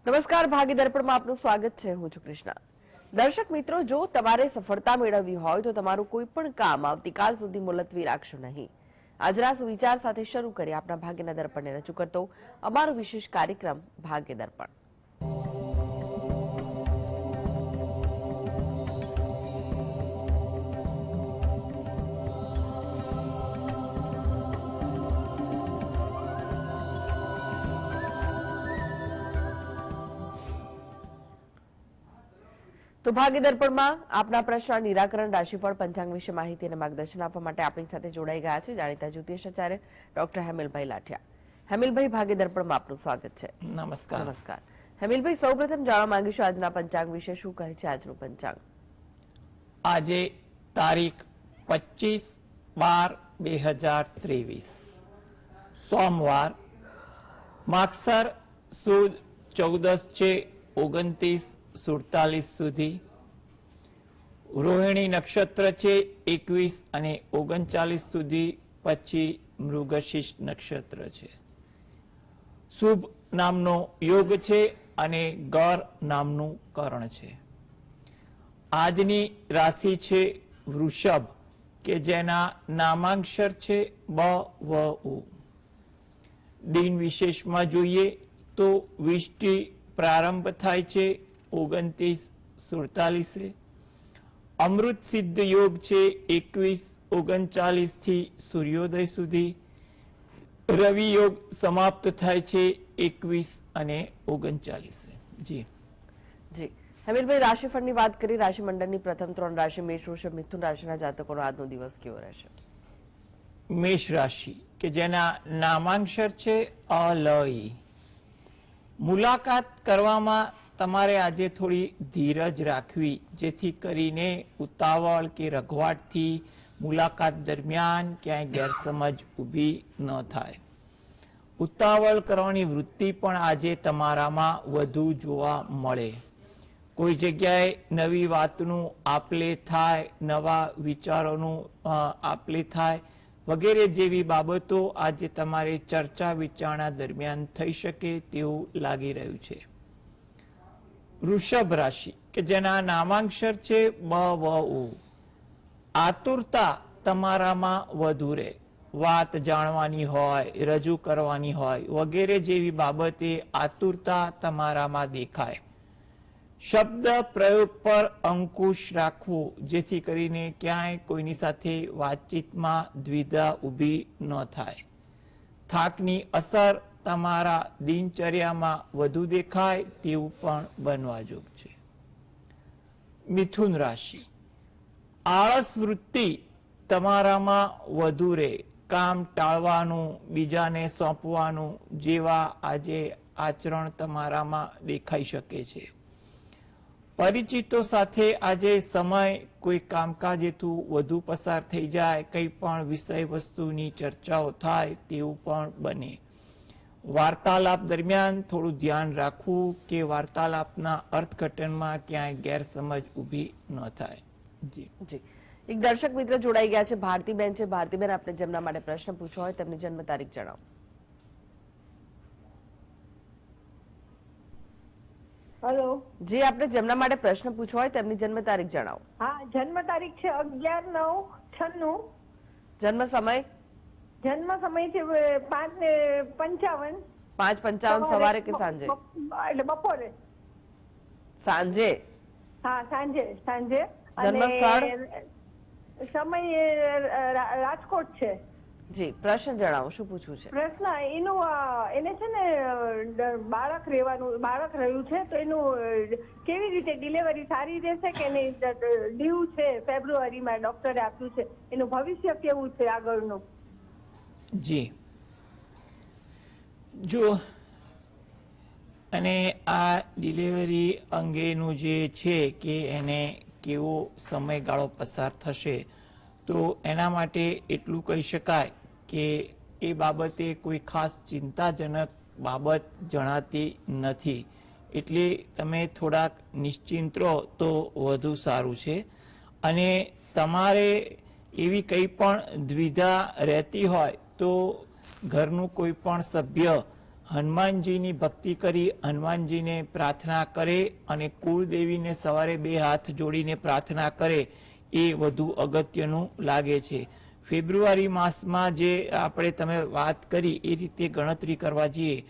નમસ્કાર, ભાગ્ય દર્પણમાં આપનું સ્વાગત છે. હું છું કૃષ્ણા. દર્શક મિત્રો, જો તમારે સફળતા મેળવવી હોય તો તમારું કોઈ પણ કામ આવતીકાલ સુધી મુલતવી રાખશો નહીં. આજના સુવિચાર સાથે શરૂ કરીએ આપણા ભાગ્યના દર્પણને રજૂ કરતો અમારો વિશેષ કાર્યક્રમ ભાગ્ય દર્પણ. તો ભાગ્ય દર્પણમાં આપના પ્રશ્ન નિરાકરણ, રાશિફળ, પંચાંગ વિશે માહિતી અને માર્ગદર્શન આપવા માટે આપણી સાથે જોડાઈ ગયા છે જાણીતા જ્યોતિષાચાર્ય ડોક્ટર હેમિલભાઈ લાઠિયા. હેમિલભાઈ, ભાગ્ય દર્પણમાં આપનું સ્વાગત છે. નમસ્કાર. નમસ્કાર હેમિલભાઈ, સૌપ્રથમ જાણવા માંગીશું આજના પંચાંગ વિશે. શું કહે છે આજનું પંચાંગ? આજે તારીખ 25/12/2023 સોમવાર, માગસર સુદ 14 છે 29:47 સુધી, રોહિણી નક્ષત્ર છે 21 અને 39 સુધી, પછી મૃગશીર્ષ નક્ષત્ર છે. શુભ નામનો યોગ છે અને ગર નામનું કરણ છે. આજની રાશિ છે વૃષભ, કે જેના નામાંક્ષર છે બ, વ, ઉ. દિન વિશેષમાં જોઈએ તો વિષ્ટિ પ્રારંભ થાય છે 29:47. અમૃત સિદ્ધ યોગ છે 21:39 થી સૂર્યોદય સુધી. રવિ યોગ સમાપ્ત થાય છે 21 અને 39. જી હેમિલભાઈ, રાશિફળની વાત કરી. રાશિમંડળની પ્રથમ 3 રાશિ મેષ, વૃષભ, મિથુન રાશિના જાતકોનો આજનો દિવસ કેવો રહેશે? મેષ રાશિ, કે જેના નામાંક્ષર છે અલઈ. મુલાકાત કરવામાં તમારે આજે થોડી ધીરજ રાખવી, જેથી કરીને ઉતાવળ કે રઘવાટથી મુલાકાત દરમિયાન ક્યાંય ગેરસમજ ઊભી ન થાય. ઉતાવળ કરવાની વૃત્તિ પણ આજે તમારામાં વધુ જોવા મળે. કોઈ જગ્યાએ નવી વાતનું આપલે થાય, નવા વિચારોનું આપલે થાય વગેરે જેવી બાબતો આજે તમારે ચર્ચા વિચારણા દરમિયાન થઈ શકે તેવું લાગી રહ્યું છે. વૃષભ રાશિ, કે જેના નામાંક્ષર છે બ, વ, ઉ. આતુરતા તમારામાં વધુ રહે. વાત જાણવાની હોય, રજૂ કરવાની હોય વગેરે જેવી બાબતે આતુરતા તમારામાં દેખાય. શબ્દ પ્રયોગ પર અંકુશ રાખવો, જેથી કરીને ક્યાંય કોઈની સાથે વાતચીતમાં દ્વિધા ઊભી ન થાય. થાકની અસર તમારા દિનચર્યામાં વધુ દેખાય તેવું પણ બનવા જોગ છે. મિથુન રાશિ, આળસ વૃત્તિ તમારામાં વધુ રહે. કામ ટાળવાનું, બીજાને સોંપવાનું જેવા આજે આચરણ તમારામાં દેખાઈ શકે છે. પરિચિતો સાથે આજે સમય કોઈ કામકાજ હેતુ વધુ પસાર થઈ જાય, કંઈ પણ વિષય વસ્તુની ચર્ચાઓ થાય તેવું પણ બને. વાર્તાલાપ દરમિયાન થોડું ધ્યાન રાખવું કે વાર્તાલાપના અર્થઘટનમાં ક્યાંય ગેરસમજ ઊભી ન થાય. જી એક દર્શક મિત્ર જોડાઈ ગયા છે, ભારતીબેન છે. ભારતીબેન, આપણે જેમના માટે પ્રશ્ન પૂછવો હોય તેમની જન્મ તારીખ જણાવો. હેલો જી, આપણે જેમના માટે પ્રશ્ન પૂછવો હોય તેમની જન્મ તારીખ જણાવો. હા, જન્મ તારીખ છે 11/9/96. જન્મ સમય? જન્મ સમય છે 5:55. 5:55 સવારે કે સાંજે? એટલે બપોરે. સાંજે? હા, સાંજે. જન્મ સ્થળ? સમય રાજકોટ છે. જી, પ્રશ્ન જણાવો, શું પૂછવું છે? પ્રશ્ન એને છે ને બાળક રહ્યું છે, તો એનું કેવી રીતે ડિલિવરી સારી રહેશે કે નહીં? ડ્યુ છે ફેબ્રુઆરીમાં, ડોક્ટરે આપ્યું છે. એનું ભવિષ્ય કેવું છે આગળનું? જી જો, અને આ ડિલિવરી અંગેનું જે છે કે એને કેવો સમયગાળો પસાર થશે, તો એના માટે એટલું કહી શકાય કે એ બાબતે કોઈ ખાસ ચિંતાજનક બાબત જણાતી નથી. એટલે તમે થોડાક નિશ્ચિંત રહો તો વધુ સારું છે. અને તમારે એવી કંઈ પણ દ્વિધા રહેતી હોય તો ઘરનું કોઈ પણ સભ્ય હનુમાનજીની ભક્તિ કરી હનુમાનજીને પ્રાર્થના કરે અને કુળદેવીને સવારે 2 હાથ જોડીને પ્રાર્થના કરે એ વધુ અગત્યનું લાગે છે. ફેબ્રુઆરી માસમાં જે આપણે તમે વાત કરી એ રીતે ગણતરી કરવા જઈએ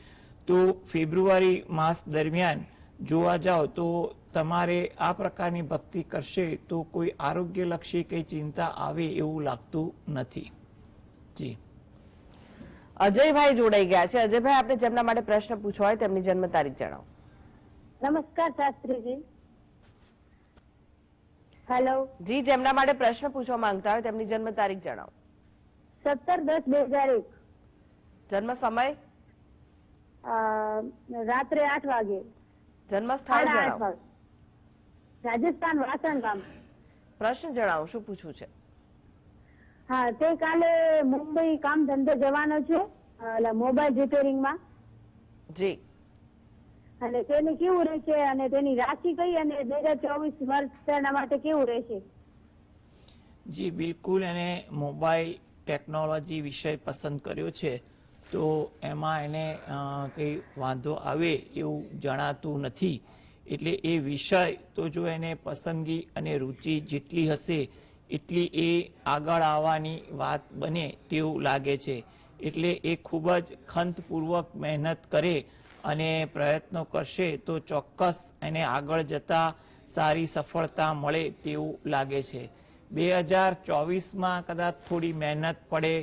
તો ફેબ્રુઆરી માસ દરમિયાન જોવા જાઓ તો તમારે આ પ્રકારની ભક્તિ કરશે તો કોઈ આરોગ્યલક્ષી કઈ ચિંતા આવે એવું લાગતું નથી. જી અજયભાઈ જોડાઈ ગયા છે. અજયભાઈ, આપણે જેમના માટે પ્રશ્ન પૂછવો હોય તેમની જન્મ તારીખ જણાવો. નમસ્કાર શાસ્ત્રીજી. હેલો જી, જેમના માટે પ્રશ્ન પૂછવા માંગતા હોય તેમની જન્મ તારીખ જણાવો. 17/10/2001 જન્મ સમય, રાત્રે 8 વાગે. જન્મ સ્થળ 8 જણાવો. વાગે. રાજસ્થાન વાસણ ગામ. પ્રશ્ન જણાવો, શું પૂછવું છે? હા, તે કાલે મુંબઈ કામ ધંધે જવાનો છે મોબાઈલ રિપેરિંગમાં, જી, અને તેને કેવું રહેશે અને તેની રાશિ કઈ અને 2024 વર્ષ તેના માટે કેવું રહેશે? જી બિલકુલ, એને મોબાઈલ ટેકનોલોજી વિષય પસંદ કર્યો છે તો એમાં એને કંઈ વાંધો આવે એવું જણાતું નથી. એટલે એ વિષય તો જો એને પસંદગી અને રુચિ જેટલી હશે એટલી એ આગળ આવવાની વાત બને તેવું લાગે છે. એટલે એ ખૂબ જ ખંતપૂર્વક મહેનત કરે અને પ્રયત્નો કરશે તો ચોક્કસ એને આગળ જતા સારી સફળતા મળે તેવું લાગે છે. 2024માં કદાચ થોડી મહેનત પડે,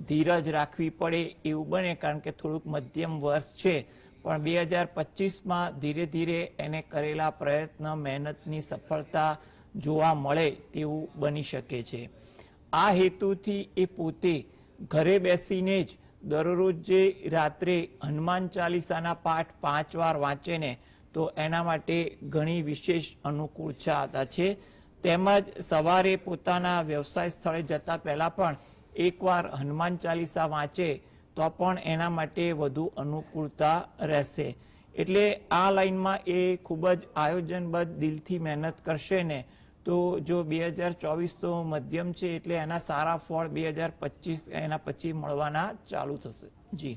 ધીરજ રાખવી પડે એવું બને, કારણ કે થોડુંક મધ્યમ વર્ષ છે. પણ 2025માં ધીરે ધીરે એને કરેલા પ્રયત્ન મહેનતની સફળતા જોવા મળે તેવું બની શકે છે. આ હેતુથી એ પોતે ઘરે બેસીને જ દરરોજ જે રાત્રે હનુમાન ચાલીસાના પાઠ 5 વાર વાંચે ને તો એના માટે ઘણી વિશેષ અનુકૂળતા છે. તેમજ સવારે પોતાના વ્યવસાય સ્થળે જતા પહેલા પણ એકવાર હનુમાન ચાલીસા વાંચે તો પણ એના માટે વધુ અનુકૂળતા રહેશે. એટલે આ લાઈનમાં એ ખૂબ જ આયોજનબદ્ધ દિલથી મહેનત કરશે ને તો જો 2024 તો મધ્યમ છે એટલે એના સારા ફળ 2025 એના પછી મળવાના ચાલુ થશે. જી,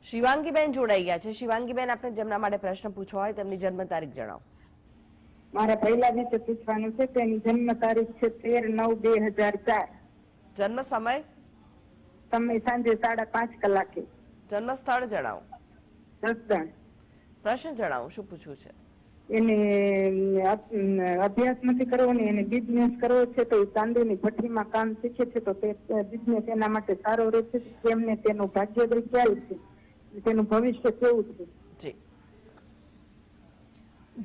શિવાંગીબેન જોડાઈ ગયા છે. શિવાંગીબેન, આપણે જેમના માટે પ્રશ્ન પૂછવો હોય તેમની જન્મ તારીખ જણાવો. મારા પહેલા વિશે પૂછવાનું છે. તેની જન્મ તારીખ છે 13/9/2004. જન્મ સમય, સમય સાંજે 5:30 કલાકે. જન્મ સ્થળ જણાવો. જસદણ. પ્રશ્ન જણાવો, શું પૂછવું છે? એને અભ્યાસ નથી કરવો ને એને બિઝનેસ કરવો છે તો એ ચાંદીની ભઠ્ઠીમાં કામ શીખે છે તો તે બિઝનેસ એના માટે સારો રહેશે. તેમને તેનું ભાગ્યોદય ક્યારે છે, તેનું ભવિષ્ય કેવું છે? જી,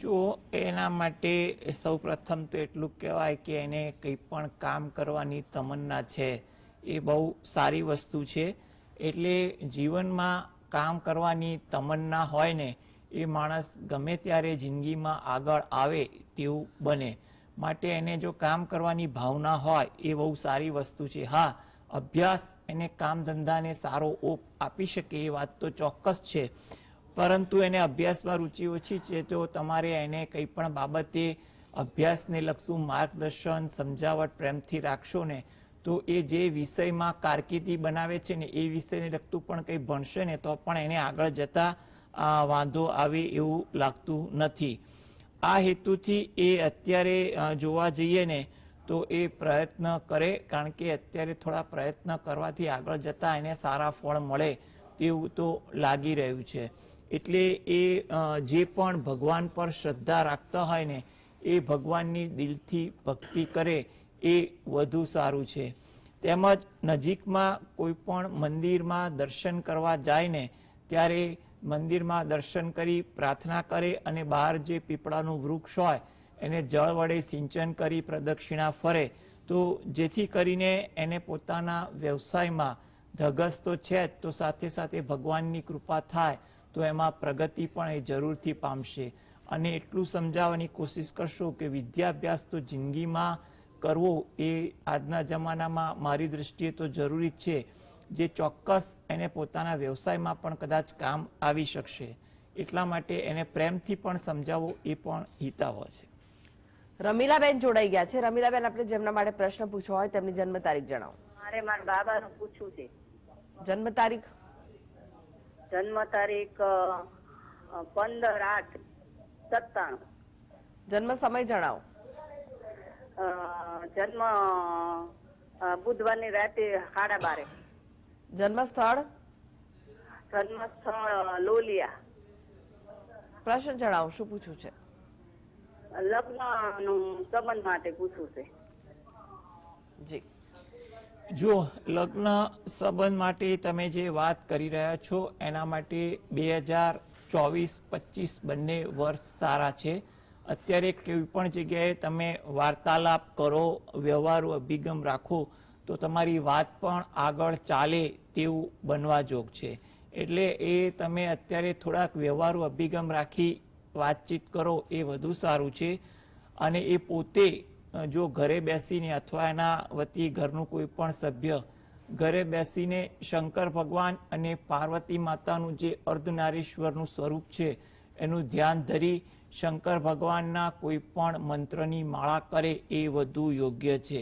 જો એના માટે સૌ પ્રથમ તો એટલું કહેવાય કે એને કંઈ પણ કામ કરવાની તમન્ના છે એ બહુ સારી વસ્તુ છે. એટલે જીવનમાં કામ કરવાની તમન્ના હોય ને એ માણસ ગમે ત્યારે જિંદગીમાં આગળ આવે તેવું બને. માટે એને જો કામ કરવાની ભાવના હોય એ બહુ સારી વસ્તુ છે. હા, અભ્યાસ એને કામ ધંધાને સારો ઓપ આપી શકે એ વાત તો ચોક્કસ છે, પરંતુ એને અભ્યાસમાં રુચિ ઓછી છે તો તમારે એને કંઈ પણ બાબતે અભ્યાસને લગતું માર્ગદર્શન સમજાવટ પ્રેમથી રાખશો ને તો એ જે વિષયમાં કારકિર્દી બનાવે છે ને એ વિષયને લગતું પણ કંઈ ભણશે ને તો પણ એને આગળ જતા વાંધો આવે એવું લાગતું નથી. આ હેતુથી એ અત્યારે જોવા જઈએ ને તો એ પ્રયત્ન કરે, કારણ કે અત્યારે થોડા પ્રયત્ન કરવાથી આગળ જતા એને સારા ફળ મળે તેવું તો લાગી રહ્યું છે. એટલે એ જે પણ ભગવાન પર શ્રદ્ધા રાખતા હોય ને એ ભગવાનની દિલથી ભક્તિ કરે એ વધુ સારું છે. તેમજ નજીકમાં કોઈ પણ મંદિરમાં દર્શન કરવા જાય ને ત્યારે મંદિરમાં દર્શન કરી પ્રાર્થના કરે અને બહાર જે પીપળાનું વૃક્ષ હોય એને જળ વડે સિંચન કરી પ્રદક્ષિણા ફરે તો જેથી કરીને એને પોતાના વ્યવસાયમાં ધગસ તો છે જ, તો સાથે સાથે ભગવાનની કૃપા થાય તો એમાં પ્રગતિ પણ એ જરૂરથી પામશે. અને એટલું સમજાવવાની કોશિશ કરશો કે વિદ્યાભ્યાસ તો જિંદગીમાં કરવો એ આજના જમાનામાં મારી દૃષ્ટિએ તો જરૂરી જ છે, જે ચોક્કસ એને પોતાના વ્યવસાયમાં પણ કદાચ કામ આવી શકશે. એટલા માટે એને પ્રેમથી પણ સમજાવવો એ પણ હિતાવહ છે. રમીલાબેન જોડાઈ ગયા છે. રમીલાબેન, આપણે જેમના માટે પ્રશ્ન પૂછવો હોય તેમની જન્મ તારીખ જણાવો. મારે મારા બાબાનું પૂછવું છે. જન્મ તારીખ, જન્મ તારીખ 15/8/97. જન્મ સમય જણાવો. જન્મ બુધવારની રાતે 12:30. જન્મ સ્થળ. જન્મ સ્થળ લોલિયા. પ્રશ્ન જણાવો, શું પૂછવું છે? લગ્નનું સંબંધ માટે પૂછવું છે. જી. જો લગ્ન સંબંધ માટે તમે જે વાત કરી રહ્યા છો એના માટે 2024-25 બંને વર્ષ સારા છે. અત્યારે કોઈ પણ જગ્યાએ તમે વાર્તાલાપ કરો, વ્યવહારુ અભિગમ રાખો તો તમારી વાત પણ આગળ ચાલે તેવું બનવા જોગ છે. એટલે એ તમે અત્યારે થોડાક વ્યવહારુ અભિગમ રાખી વાતચીત કરો એ વધુ સારું છે. અને એ પોતે જો ઘરે બેસીને અથવા એના વતી ઘરનું કોઈ પણ સભ્ય ઘરે બેસીને શંકર ભગવાન અને પાર્વતી માતાનું જે અર્ધનારીશ્વરનું સ્વરૂપ છે એનું ધ્યાન ધરી શંકર ભગવાનના કોઈ પણ મંત્રની માળા કરે એ વધુ યોગ્ય છે.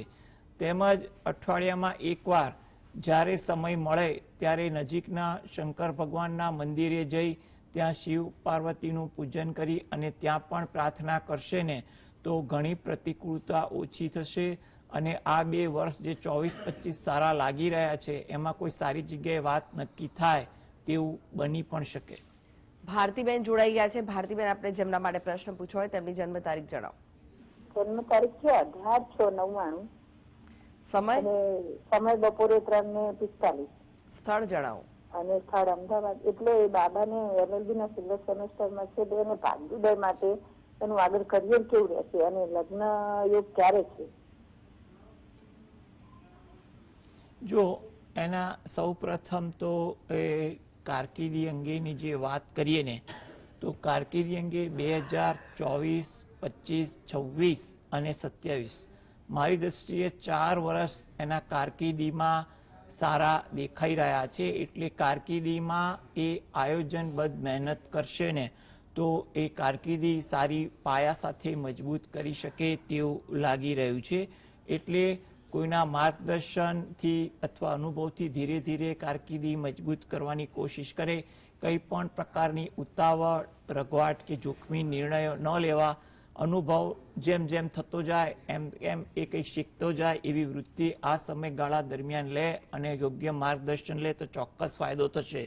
તેમજ અઠવાડિયામાં એકવાર જ્યારે સમય મળે ત્યારે નજીકના શંકર ભગવાનના મંદિરે જઈ ત્યાં શિવ પાર્વતીનું પૂજન કરી અને ત્યાં પણ પ્રાર્થના કરશે ને તો ઘણી પ્રતિકૂળતા ઓછી થશે. અને આ 2 વર્ષ જે 24-25 સારા લાગી રહ્યા છે એમાં કોઈ સારી જગ્યાએ વાત નક્કી થાય તેવું બની પણ શકે. ભારતીબેન જોડાઈ ગયા છે. ભારતીબેન, આપણે જેમના માટે પ્રશ્ન પૂછવો હોય તેમની જન્મ તારીખ જણાવો. જન્મ તારીખ છે 18/6/99. સમય. સમય બપોરે 3:45. સ્થળ જણાવો. અને સ્થળ અમદાવાદ. એટલે બાબાને LLB ના સિલ્વર સેમેસ્ટરમાં છે તો એને ભાગ્યોદય માટે એનું આગળ કરિયર કેવું રહેશે અને લગ્ન યોગ ક્યારે છે? જો એના સૌ પ્રથમ તો એ કારકિર્દી અંગેની જે વાત કરીએ ને તો કારકિર્દી અંગે 2024, 25, 26 અને 27 મારી દ્રષ્ટિએ 4 વર્ષ એના કારકિર્દીમાં સારા દેખાઈ રહ્યા છે. એટલે કારકિર્દીમાં એ આયોજનબદ્ધ મહેનત કરશે ને તો એ કારકિર્દી સારી પાયા સાથે મજબૂત કરી શકે તેવું લાગી રહ્યું છે. એટલે કોઈના માર્ગદર્શનથી અથવા અનુભવથી ધીરે ધીરે કારકિર્દી મજબૂત કરવાની કોશિશ કરે. કંઈ પણ પ્રકારની ઉતાવળ, રઘવાટ કે જોખમી નિર્ણયો ન લેવા. અનુભવ જેમ જેમ થતો જાય એમ એમ એ કંઈક શીખતો જાય એવી વૃત્તિ આ સમયગાળા દરમિયાન લે અને યોગ્ય માર્ગદર્શન લે તો ચોક્કસ ફાયદો થશે.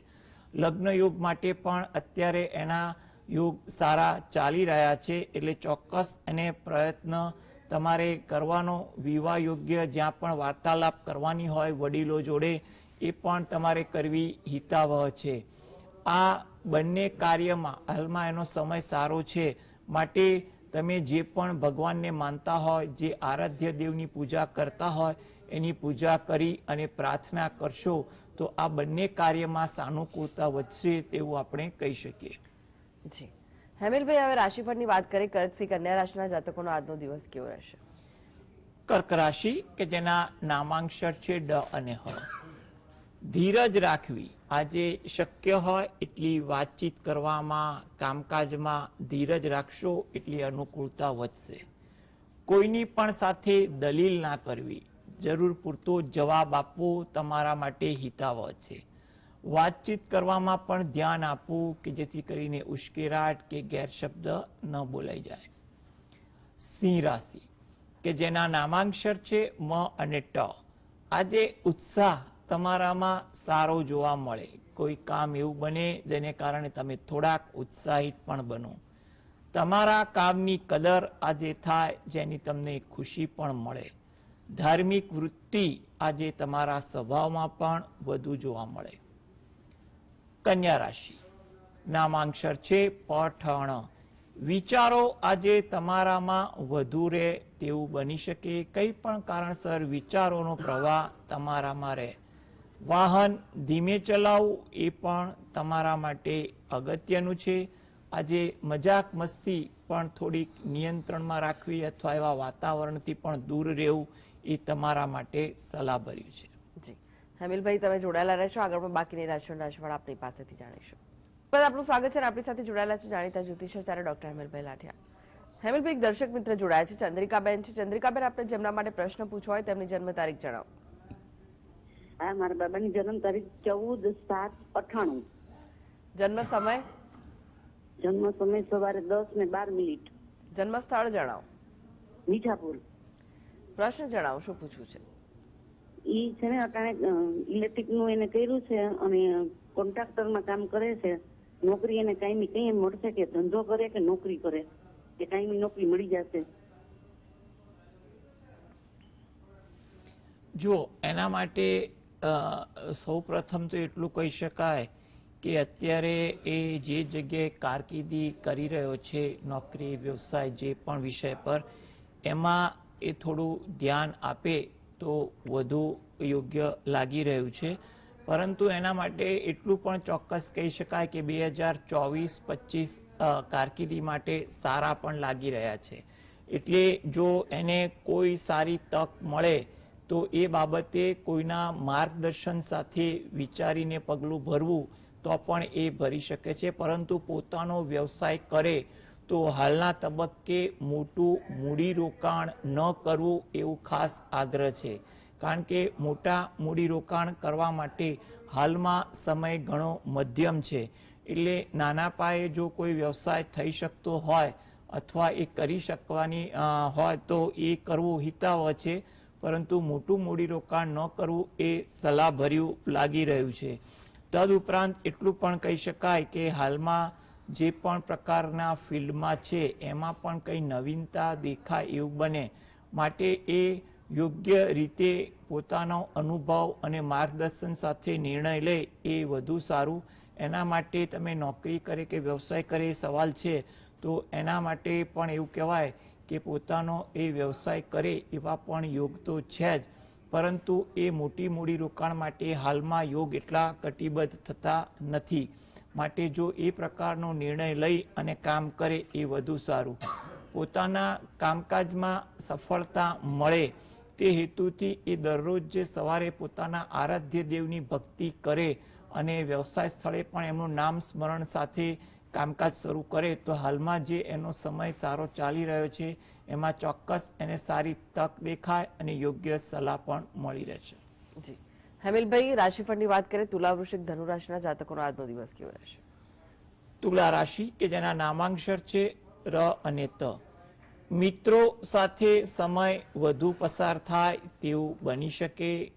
લગ્ન યોગ માટે પણ અત્યારે એના યોગ સારા ચાલી રહ્યા છે. એટલે ચોક્કસ એને પ્રયત્ન તમારે કરવાનો. વિવાહ યોગ્ય જ્યાં પણ વાર્તાલાપ કરવાની હોય વડીલો જોડે એ પણ તમારે કરવી હિતાવહ છે. આ બંને કાર્યમાં હાલમાં એનો સમય સારો છે. માટે તમે જે પણ ભગવાનને માનતા હોય, જે આરાધ્ય દેવની પૂજા કરતા હોય એની પૂજા કરી અને પ્રાર્થના કરશો તો આ બંને કાર્યમાં સાનુકૂળતા વધશે તેવું આપણે કહી શકીએ. જી. હેમિલભાઈ, હવે રાશિફળની વાત કરીએ. કર્કથી કન્યા રાશિના જાતકોનો આજનો દિવસ કેવો રહેશે? કર્ક રાશિ કે જેના નામાંક્ષર છે ડ અને હ. ધીરજ રાખવી. આજે શક્ય હોય એટલી વાતચીત કરવામાં, કામકાજમાં ધીરજ રાખશો એટલી અનુકૂળતા વધશે. કોઈની પણ સાથે દલીલ ના કરવી. જરૂર પૂરતો જવાબ આપવો તમારા માટે હિતાવહ છે. વાતચીત કરવામાં પણ ધ્યાન આપવું કે જેથી કરીને ઉશ્કેરાટ કે ગેરશબ્દ ન બોલાઈ જાય. સિંહ રાશિ કે જેના નામાંક્ષર છે મ અને ટ. આજે ઉત્સાહ તમારામાં સારો જોવા મળે. કોઈ કામ એવું બને જેને કારણે તમે થોડાક ઉત્સાહિત પણ બનો. તમારા કામની કદર આજે થાય જેની તમને ખુશી પણ મળે. ધાર્મિક વૃત્તિ આજે તમારા સ્વભાવમાં પણ વધુ જોવા મળે. કન્યા રાશિ નામાંક્ષર છે પઠણ. વિચારો આજે તમારામાં વધુ રહે તેવું બની શકે. કંઈ પણ કારણસર વિચારોનો પ્રવાહ તમારામાં રહે. વાહન ધીમે ચલાવવું એ પણ તમારા માટે અગત્યનું છે. આજે મજાક મસ્તી પણ થોડીક નિયંત્રણમાં રાખવી અથવા એવા વાતાવરણથી પણ દૂર રહેવું એ તમારા માટે સલાહભર્યું છે. જી. હેમિલભાઈ, તમે જોડાયેલા રહેશો. આગળ પણ બાકીની રાશિઓના રાશિફળ આપની પાસેથી જાણીશું. આપનું સ્વાગત છે. આપણી સાથે જોડાયેલા છે જાણીતા જ્યોતિષાચાર્ય ડોક્ટર હેમિલભાઈ લાઠિયા. હેમિલભાઈ, એક દર્શક મિત્ર જોડાયા છે, ચંદ્રિકાબેન છે. ચંદ્રિકાબેન, આપણે જેમના માટે પ્રશ્ન પૂછવો હોય તેમની જન્મ તારીખ જણાવો. હા, મારા બાબાની જન્મ તારીખ 14/7/98. જન્મ સમય, જન્મ સમય સવારે 10 ને 12 મિનિટ. જન્મ સ્થળ જણાવો. મીઠાપુર. પ્રશ્ન જણાવો, શું પૂછવું છે? ઈ છે ને અટાણે ઇલેક્ટ્રિક નું એને કર્યું છે અને કોન્ટ્રાક્ટરમાં કામ કરે છે. નોકરી એને કાયમી કઈ મળશે કે ધંધો કરે કે નોકરી કરે કે કાયમી નોકરી મળી જશે? જો એના માટે સૌ પ્રથમ તો એટલું કહી શકાય કે અત્યારે એ જે જગ્યાએ કારકિર્દી કરી રહ્યો છે, નોકરી વ્યવસાય જે પણ વિષય પર, એમાં એ થોડું ધ્યાન આપે તો વધુ યોગ્ય લાગી રહ્યું છે. પરંતુ એના માટે એટલું પણ ચોક્કસ કહી શકાય કે 2024-25 કારકિર્દી માટે સારા પણ લાગી રહ્યા છે. એટલે જો એને કોઈ સારી તક મળે તો એ બાબતે કોઈના માર્ગદર્શન સાથે વિચારીને પગલું ભરવું તો પણ એ ભરી શકે છે. પરંતુ પોતાનો વ્યવસાય કરે તો હાલના તબક્કે મોટું મૂડીરોકાણ ન કરવું એવું ખાસ આગ્રહ છે. કારણ કે મોટા મૂડીરોકાણ કરવા માટે હાલમાં સમય ઘણો મધ્યમ છે. એટલે નાના પાયે જો કોઈ વ્યવસાય થઈ શકતો હોય અથવા એ કરી શકવાની હોય તો એ કરવું હિતાવહ છે. પરંતુ મોટું મૂડીરોકાણ ન કરવું એ સલાહભર્યું લાગી રહ્યું છે. તદુપરાંત એટલું પણ કહી શકાય કે હાલમાં જે પણ પ્રકારના ફિલ્ડમાં છે એમાં પણ કંઈ નવીનતા દેખાય એવું બને માટે એ યોગ્ય રીતે પોતાનો અનુભવ અને માર્ગદર્શન સાથે નિર્ણય લે એ વધુ સારું. એના માટે તમે નોકરી કરે કે વ્યવસાય કરે એ સવાલ છે, તો એના માટે પણ એવું કહેવાય કે પોતાનો એ વ્યવસાય કરે એવા પણ યોગ તો છે જ, પરંતુ એ મોટી મૂડીરોકાણ માટે હાલમાં યોગ એટલા કટિબદ્ધ થતા નથી. માટે જો એ પ્રકારનો નિર્ણય લઈ અને કામ કરે એ વધુ સારું. પોતાના કામકાજમાં સફળતા મળે તે હેતુથી એ દરરોજ જે સવારે પોતાના આરાધ્ય દેવની ભક્તિ કરે અને વ્યવસાય સ્થળે પણ એમનું નામ સ્મરણ સાથે કામકાજ શરૂ કરે તો હાલમાં જે એનો સમય સારો ચાલી રહ્યો છે એમાં ચોક્કસ એને સારી તક દેખાય અને યોગ્ય સલાહ પણ મળી રહેશે. જી હેમિલભાઈ, રાશિફળની વાત કરીએ, તુલા, વૃશ્ચિક, ધનુ રાશિના જાતકોનો આજનો દિવસ કેવો રહેશે? તુલા રાશિ કે જેના નામાંક્ષર છે ર અને ત. મિત્રો સાથે સમય વધુ પસાર થાય તેવું બની શકે.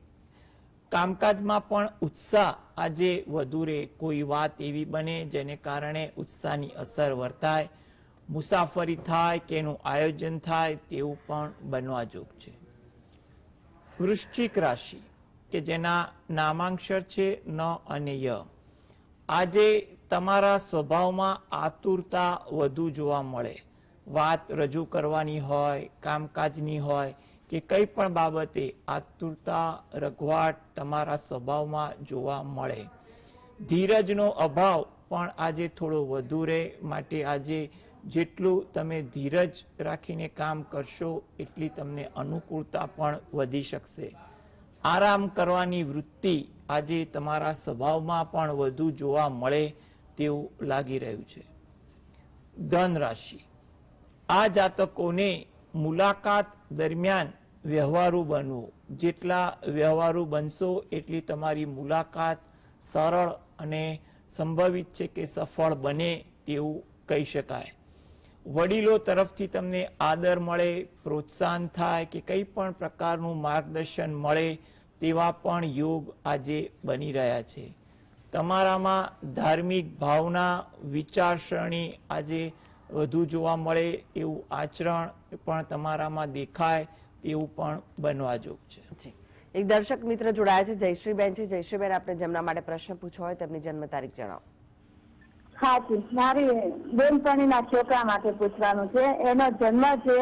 કામકાજમાં પણ ઉત્સાહ આજે વધુ રહે. કોઈ વાત એવી બને જેને કારણે ઉત્સાહની અસર વર્તાય. મુસાફરી થાય કે એનું આયોજન થાય તેવું પણ બનવા જોગ છે. વૃશ્ચિક રાશિ કે જેના નામાંક્ષર છે ન અને ય. આજે તમારા સ્વભાવમાં આતુરતા વધુ જોવા મળે. વાત રજૂ કરવાની હોય, કામકાજની હોય કે કંઈ પણ બાબતે આતુરતા, રઘવાટ તમારા સ્વભાવમાં જોવા મળે. ધીરજનો અભાવ પણ આજે થોડો વધુ રહે. માટે આજે જેટલું તમે ધીરજ રાખીને કામ કરશો એટલી તમને અનુકૂળતા પણ વધી શકશે. આરામ કરવાની વૃત્તિ આજે તમારા સ્વભાવમાં પણ વધુ જોવા મળે તેવું લાગી રહ્યું છે. ધન રાશિ, આ જાતકોને મુલાકાત દરમિયાન વ્યવહારુ બનવું. જેટલા વ્યવહારુ બનશો એટલી તમારી મુલાકાત સરળ અને સંભવિત છે કે સફળ બને તેવું કહી શકાય. વડીલો તરફથી તમને આદર મળે, પ્રોત્સાહન થાય કે કંઈ પણ પ્રકારનું માર્ગદર્શન મળે તેવા પણ યોગ આજે બની રહ્યા છે. તમારામાં ધાર્મિક ભાવના, વિચારસરણી આજે વધુ જોવા મળે એવું આચરણ પણ તમારામાં દેખાય તેવું પણ બનવા જોગ છે. જી એક દર્શક મિત્ર જોડાયા છે, જયશ્રીબેન છે. જયશ્રીબેન, આપણે જેમના માટે પ્રશ્ન પૂછવો હોય તેમની જન્મ તારીખ જણાવો. હા જી, મારી બેનપણીના છોકરા માટે પૂછવાનું છે. એનો જન્મ છે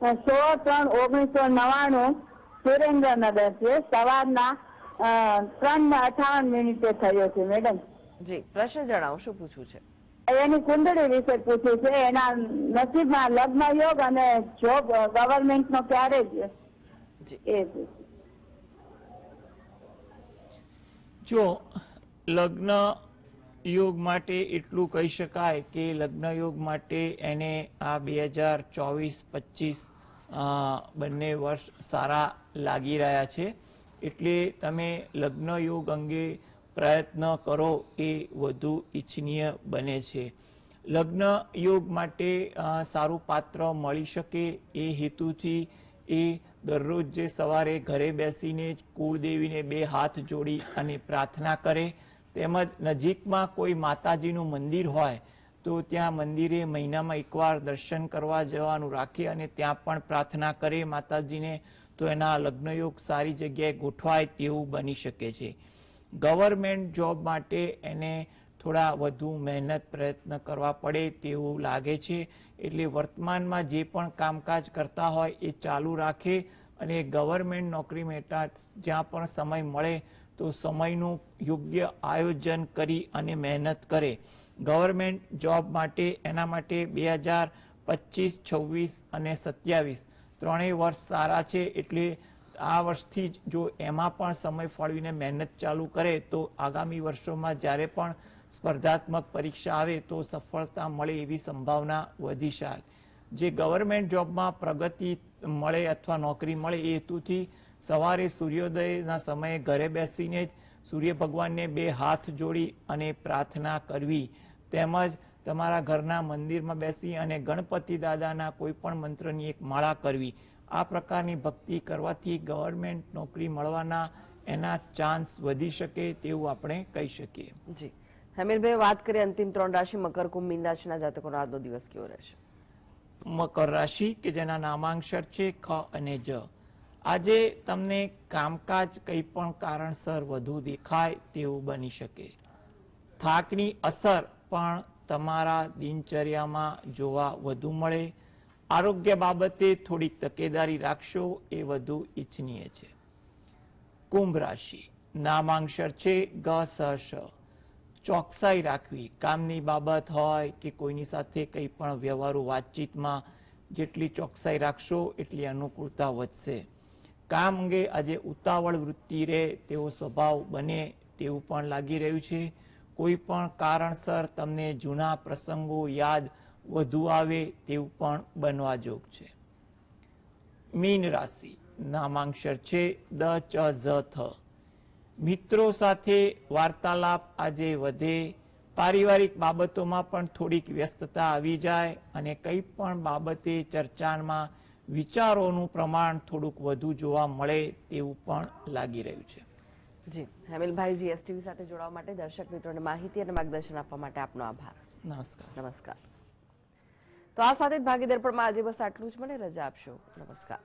16/3/1999, સુરેન્દ્રનગર છે. સવારના 3:58 થયો છે મેડમ. જી પ્રશ્ન જણાવો, શું પૂછવું છે? એની કુંડળી વિશે પૂછ્યું છે. એના નસીબમાં લગ્ન યોગ અને જોબ ગવર્નમેન્ટ નો ક્યારે છે એ. જો લગ્ન યોગ માટે એટલું કહી શકાય કે લગ્ન યોગ માટે એને આ 2024-25 બંને વર્ષ સારા લાગી રહ્યા છે. એટલે તમે લગ્ન યોગ અંગે પ્રયત્ન કરો એ વધુ ઈચ્છનીય બને છે. લગ્ન યોગ માટે સારું પાત્ર મળી શકે એ હેતુથી એ દરરોજ જે સવારે ઘરે બેસીને કુળદેવીને 2 હાથ જોડી અને પ્રાર્થના કરે, તેમજ નજીકમાં કોઈ માતાજીનું મંદિર હોય તો ત્યાં મંદિરે મહિનામાં એકવાર દર્શન કરવા જવાનું રાખે અને ત્યાં પણ પ્રાર્થના કરે માતાજીને, તો એના લગ્નયોગ સારી જગ્યાએ ગોઠવાય તેવું બની શકે છે. ગવર્મેન્ટ જોબ માટે એને થોડા વધુ મહેનત પ્રયત્ન કરવા પડે તેવું લાગે છે. એટલે વર્તમાનમાં જે પણ કામકાજ કરતા હોય એ ચાલુ રાખે અને ગવર્મેન્ટ નોકરી માટે જ્યાં પણ સમય મળે તો સમયનું યોગ્ય આયોજન કરી અને મહેનત કરે. ગવર્મેન્ટ જોબ માટે એના માટે 2025, 26 અને 27 ત્રણેય વર્ષ સારા છે. એટલે આ વર્ષથી જ જો એમાં પણ સમય ફાળવીને મહેનત ચાલુ કરે તો આગામી વર્ષોમાં જ્યારે પણ સ્પર્ધાત્મક પરીક્ષા આવે તો સફળતા મળે એવી સંભાવના વધી શકે. જે ગવર્મેન્ટ જોબમાં પ્રગતિ મળે અથવા નોકરી મળે એ હેતુથી સવારે સૂર્યોદયના સમયે ઘરે બેસીને જ સૂર્ય ભગવાનને 2 હાથ જોડી અને પ્રાર્થના કરવી, તેમજ તમારા ઘરના મંદિરમાં બેસી અને ગણપતિ દાદાના કોઈ પણ મંત્રની એક માળા કરવી. આ પ્રકારની ભક્તિ કરવાથી ગવર્મેન્ટ નોકરી મળવાના એના ચાન્સ વધી શકે તેવું આપણે કહી શકીએ. જી હેમિલભાઈ, વાત કરીએ અંતિમ 3 રાશિ મકર, કુંભ, મીન રાશિના જાતકોનો આજનો દિવસ કેવો રહેશે? મકર રાશિ કે જેના નામાંક્ષર છે ખ અને જ. આજે તમને કામકાજ કંઈ પણ કારણસર વધુ દેખાય તેવું બની શકે. થાકની અસર પણ તમારા દિનચર્યામાં જોવા વધુ મળે. આરોગ્ય બાબતે થોડીક તકેદારી રાખશો એ વધુ ઈચ્છનીય છે. કુંભ રાશિ, નામાંક્ષર છે ગ, સ, શ. ચોકસાઈ રાખવી, કામની બાબત હોય કે કોઈની સાથે કંઈ પણ વ્યવહારુ વાતચીતમાં જેટલી ચોકસાઈ રાખશો એટલી અનુકૂળતા વધશે. કામ અંગે આજે ઉતાવળ વૃત્તિ રહે તેવો સ્વભાવ બને તેવું પણ લાગી રહ્યું છે. કોઈ પણ કારણસર તમને જૂના પ્રસંગો યાદ વધુ આવે તેવું પણ બનવા જોગ છે. મીન રાશિ, નામાંક્ષર છે દ, ચ, ઝ, થ. મિત્રો સાથે વાર્તાલાપ આજે વધે. પારિવારિક બાબતોમાં પણ થોડીક વ્યસ્તતા આવી જાય અને કંઈ પણ બાબતે ચર્ચામાં વિચારોનું પ્રમાણ થોડુંક વધુ જોવા મળે તેવું પણ લાગી રહ્યું છે. જી હેમિલભાઈ, જીએસટીવી સાથે જોડાવા માટે, દર્શક મિત્રોને માહિતી અને માર્ગદર્શન આપવા માટે આપનો આભાર. નમસ્કાર. નમસ્કાર. તો આ સાથે જ ભાગીદાર પણ આજે બસ આટલું જ. મને રજા આપશો. નમસ્કાર.